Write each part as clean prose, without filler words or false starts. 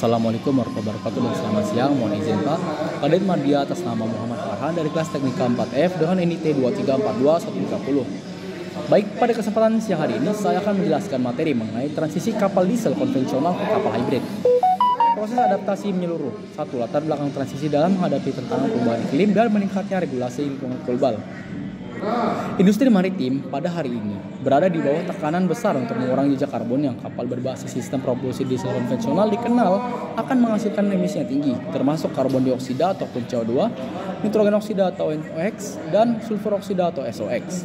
Assalamualaikum warahmatullahi wabarakatuh dan selamat siang. Mohon izin Pak, Kadet Madya atas nama Muhammad Farhan dari kelas Teknika 4F dengan NIT 2342130. Baik, pada kesempatan siang hari ini saya akan menjelaskan materi mengenai transisi kapal diesel konvensional ke kapal hybrid. Proses adaptasi menyeluruh. 1. Latar belakang transisi dalam menghadapi tantangan perubahan iklim dan meningkatnya regulasi lingkungan global. Industri maritim pada hari ini berada di bawah tekanan besar untuk mengurangi jejak karbon yang kapal berbasis sistem propulsi diesel konvensional dikenal akan menghasilkan emisi yang tinggi, termasuk karbon dioksida ataupun CO2, nitrogen oksida atau NOx, dan sulfur oksida atau SOx.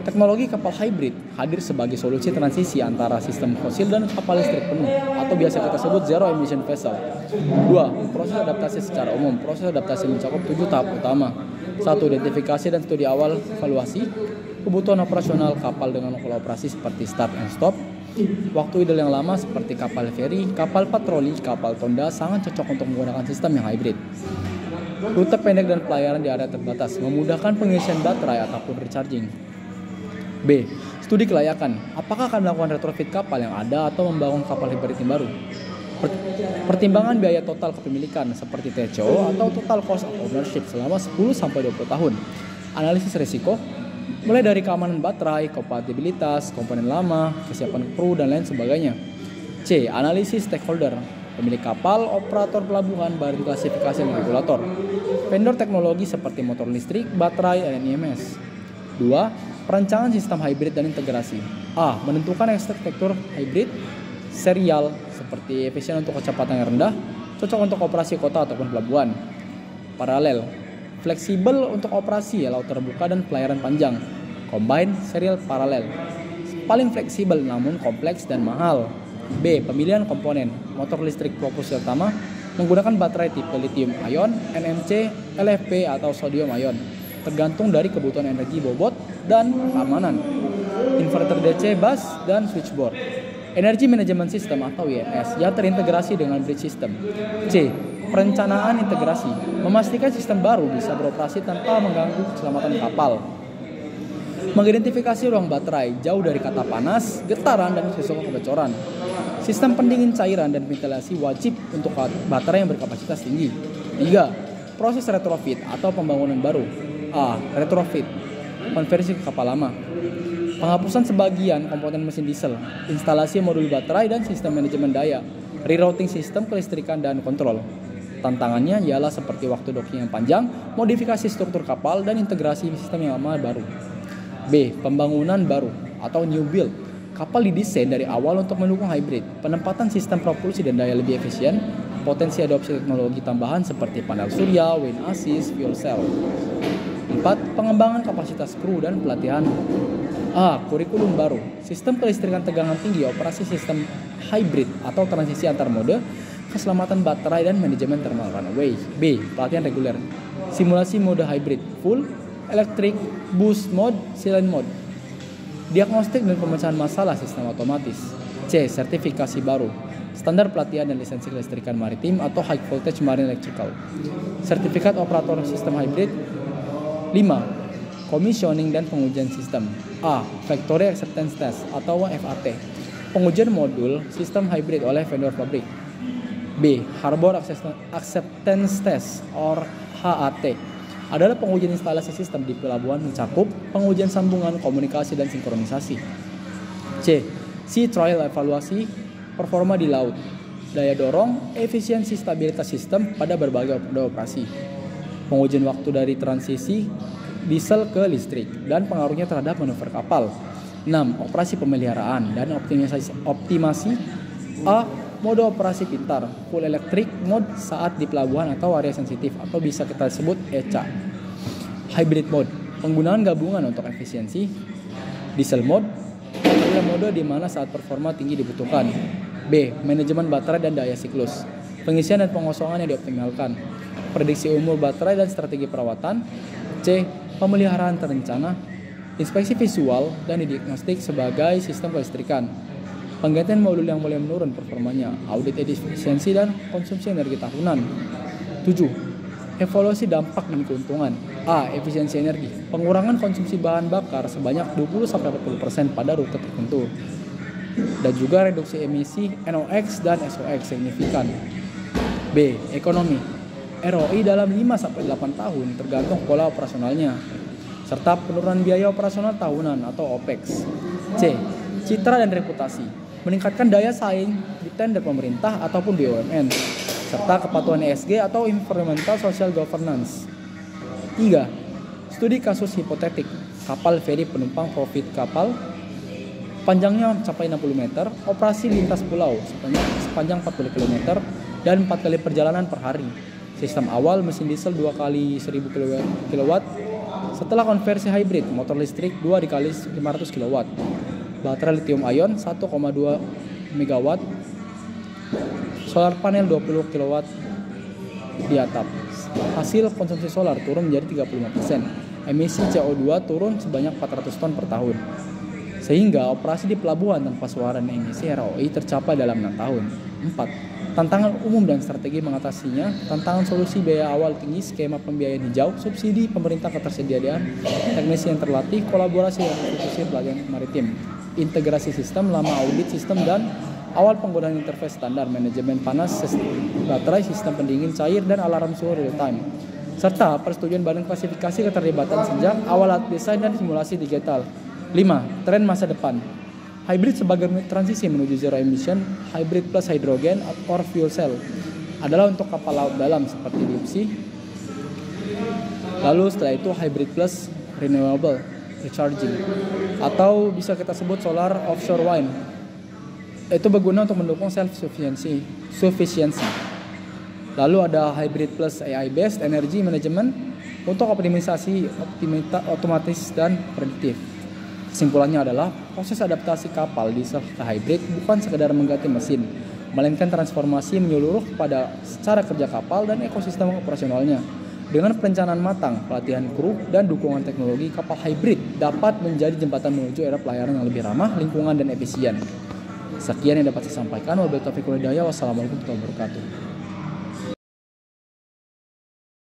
Teknologi kapal hybrid hadir sebagai solusi transisi antara sistem fosil dan kapal listrik penuh atau biasa kita sebut zero emission vessel. 2. Proses adaptasi secara umum. Proses adaptasi mencakup 7 tahap utama. 1. Identifikasi dan studi awal evaluasi kebutuhan operasional kapal dengan pola operasi seperti start and stop. Waktu idle yang lama seperti kapal feri, kapal patroli, kapal tonda sangat cocok untuk menggunakan sistem yang hybrid. Rute pendek dan pelayaran di area terbatas memudahkan pengisian baterai ataupun recharging. B. Studi kelayakan. Apakah akan melakukan retrofit kapal yang ada atau membangun kapal hybrid yang baru? Pertimbangan biaya total kepemilikan seperti TCO atau total cost of ownership selama 10-20 tahun. Analisis risiko mulai dari keamanan baterai, kompatibilitas, komponen lama, kesiapan kru, dan lain sebagainya. C. Analisis stakeholder, pemilik kapal, operator pelabuhan, badan klasifikasi dan regulator, vendor teknologi seperti motor listrik, baterai, dan EMS. 2. Perancangan sistem hybrid dan integrasi. A. Menentukan arsitektur hybrid serial seperti efisien untuk kecepatan yang rendah, cocok untuk operasi kota ataupun pelabuhan. Paralel, fleksibel untuk operasi laut terbuka dan pelayaran panjang. Combine, serial, paralel. Paling fleksibel namun kompleks dan mahal. B. Pemilihan komponen. Motor listrik propulsi utama menggunakan baterai tipe lithium ion, NMC, LFP atau sodium ion, tergantung dari kebutuhan energi bobot dan keamanan. Inverter DC, bus, dan switchboard. Energy Management System atau EMS yang terintegrasi dengan bridge system. C. Perencanaan integrasi, memastikan sistem baru bisa beroperasi tanpa mengganggu keselamatan kapal. Mengidentifikasi ruang baterai jauh dari kata panas, getaran, dan risiko kebocoran. Sistem pendingin cairan dan ventilasi wajib untuk baterai yang berkapasitas tinggi. 3. Proses retrofit atau pembangunan baru. A. Retrofit, konversi ke kapal lama. Penghapusan sebagian komponen mesin diesel, instalasi modul baterai dan sistem manajemen daya, rerouting sistem kelistrikan dan kontrol. Tantangannya ialah seperti waktu docking yang panjang, modifikasi struktur kapal, dan integrasi sistem yang lama baru. B. Pembangunan baru atau new build. Kapal didesain dari awal untuk mendukung hybrid, penempatan sistem propulsi dan daya lebih efisien, potensi adopsi teknologi tambahan seperti panel surya, wind assist, fuel cell. 4. Pengembangan kapasitas kru dan pelatihan. A. Kurikulum baru, sistem kelistrikan tegangan tinggi, operasi sistem hybrid atau transisi antar mode, keselamatan baterai dan manajemen thermal runaway. B. Pelatihan reguler, simulasi mode hybrid, full, electric, boost mode, silent mode, diagnostik dan pemecahan masalah sistem otomatis. C. Sertifikasi baru, standar pelatihan dan lisensi kelistrikan maritim atau high voltage marine electrical, sertifikat operator sistem hybrid. 5. Commissioning dan pengujian sistem. A. Factory Acceptance Test atau FAT, pengujian modul sistem hybrid oleh vendor pabrik. B. Harbor Acceptance Test or HAT adalah pengujian instalasi sistem di pelabuhan mencakup pengujian sambungan, komunikasi, dan sinkronisasi. C. Sea Trial evaluasi performa di laut, daya dorong, efisiensi stabilitas sistem pada berbagai mode operasi, pengujian waktu dari transisi diesel ke listrik dan pengaruhnya terhadap manuver kapal. 6. Operasi pemeliharaan dan optimasi. A. Mode operasi pintar, full electric mode saat di pelabuhan atau area sensitif atau bisa kita sebut ECA. Hybrid mode, penggunaan gabungan untuk efisiensi. Diesel mode adalah mode di mana saat performa tinggi dibutuhkan. B. Manajemen baterai dan daya siklus, pengisian dan pengosongan yang dioptimalkan, prediksi umur baterai dan strategi perawatan. C. Pemeliharaan terencana, inspeksi visual dan diagnostik sebagai sistem kelistrikan, penggantian modul yang mulai menurun performanya, audit efisiensi dan konsumsi energi tahunan. 7. Evaluasi dampak dan keuntungan. A. Efisiensi energi, pengurangan konsumsi bahan bakar sebanyak 20-40% pada rute tertentu, dan juga reduksi emisi NOx dan SOx signifikan. B. Ekonomi. ROI dalam 5-8 tahun tergantung pola operasionalnya, serta penurunan biaya operasional tahunan atau OPEX. C. Citra dan reputasi. Meningkatkan daya saing di tender pemerintah ataupun BUMN, serta kepatuhan ESG atau Environmental Social Governance. 3. Studi kasus hipotetik. Kapal feri penumpang profit kapal panjangnya mencapai 60 meter, operasi lintas pulau sepanjang 40 km, dan 4 kali perjalanan per hari. Sistem awal mesin diesel 2 kali 1000 kW, setelah konversi hybrid motor listrik 2 dikali 500 kW, baterai lithium ion 1,2 MW, solar panel 20 kW di atap. Hasil konsumsi solar turun menjadi 35%, emisi CO2 turun sebanyak 400 ton per tahun. Sehingga operasi di pelabuhan tanpa suara dan emisi ROI tercapai dalam 6 tahun. 4. Tantangan umum dan strategi mengatasinya. Tantangan solusi biaya awal tinggi, skema pembiayaan hijau, subsidi pemerintah ketersediaan, teknisi yang terlatih, kolaborasi dengan institusi pelatihan maritim, integrasi sistem, lama audit sistem, dan awal penggunaan interface standar, manajemen panas, baterai, sistem pendingin cair, dan alarm suhu real time. Serta persetujuan badan klasifikasi keterlibatan sejak awal alat desain dan simulasi digital. 5. Tren masa depan. Hybrid sebagai transisi menuju zero emission, hybrid plus hidrogen or fuel cell adalah untuk kapal laut dalam seperti deep sea. Lalu setelah itu hybrid plus renewable recharging atau bisa kita sebut solar offshore wind. Itu berguna untuk mendukung self-sufficiency. Lalu ada hybrid plus AI based energy management untuk optimisasi otomatis dan prediktif. Kesimpulannya adalah proses adaptasi kapal diesel ke hybrid bukan sekedar mengganti mesin, melainkan transformasi menyeluruh pada cara kerja kapal dan ekosistem operasionalnya. Dengan perencanaan matang, pelatihan kru, dan dukungan teknologi, kapal hybrid dapat menjadi jembatan menuju era pelayaran yang lebih ramah lingkungan dan efisien. Sekian yang dapat saya sampaikan. Wabillahi taufiq wal hidayah. Wassalamualaikum warahmatullahi wabarakatuh.